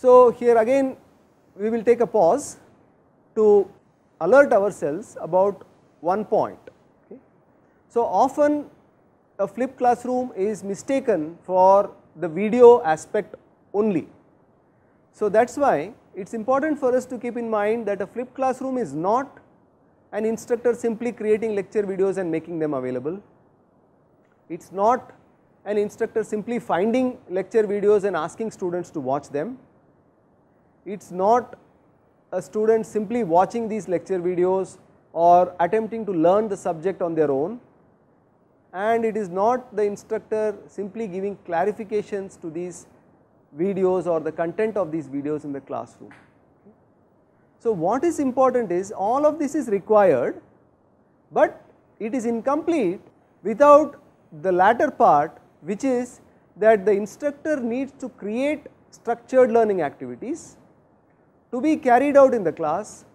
So here again we will take a pause to alert ourselves about one point. Okay. So often a flipped classroom is mistaken for the video aspect only. So that is why it is important for us to keep in mind that a flipped classroom is not an instructor simply creating lecture videos and making them available. It is not an instructor simply finding lecture videos and asking students to watch them. It is not a student simply watching these lecture videos or attempting to learn the subject on their own, and it is not the instructor simply giving clarifications to these videos or the content of these videos in the classroom. So what is important is all of this is required, but it is incomplete without the latter part, which is that the instructor needs to create structured learning activities to be carried out in the class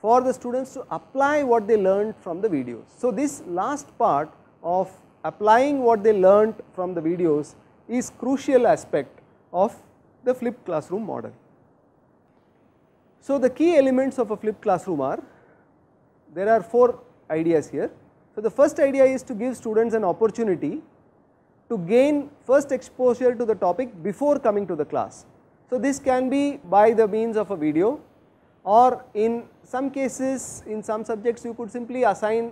for the students to apply what they learned from the videos. So this last part of applying what they learned from the videos is crucial aspect of the flipped classroom model. So the key elements of a flipped classroom are, there are 4 ideas here. So the first idea is to give students an opportunity to gain first exposure to the topic before coming to the class. So this can be by the means of a video, or in some cases in some subjects you could simply assign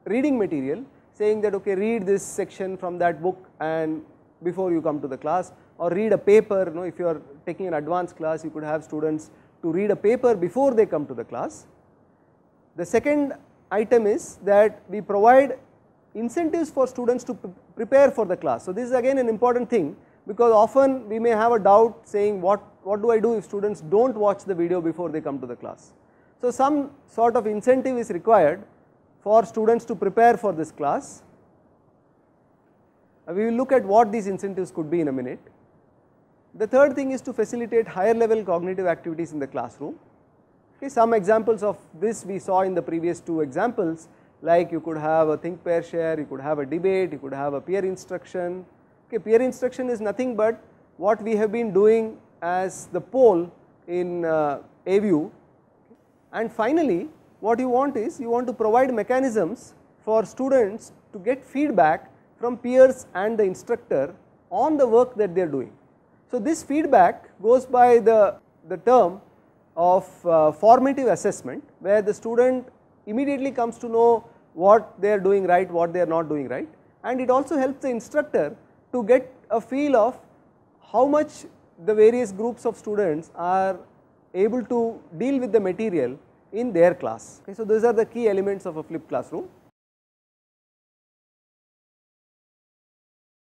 reading material saying that okay, read this section from that book and before you come to the class, or read a paper. You know, if you are taking an advanced class, you could have students to read a paper before they come to the class. The second item is that we provide incentives for students to prepare for the class. So this is again an important thing, because often we may have a doubt saying what do I do if students do not watch the video before they come to the class. So some sort of incentive is required for students to prepare for this class. We will look at what these incentives could be in a minute. The third thing is to facilitate higher level cognitive activities in the classroom. Okay, some examples of this we saw in the previous 2 examples, like you could have a think, pair, share, you could have a debate, you could have a peer instruction. Okay, peer instruction is nothing but what we have been doing as the poll in AView. And finally, what you want is you want to provide mechanisms for students to get feedback from peers and the instructor on the work that they are doing. So this feedback goes by the term of formative assessment, where the student immediately comes to know what they are doing right, what they are not doing right, and it also helps the instructor to get a feel of how much the various groups of students are able to deal with the material in their class. Okay, so those are the key elements of a flipped classroom.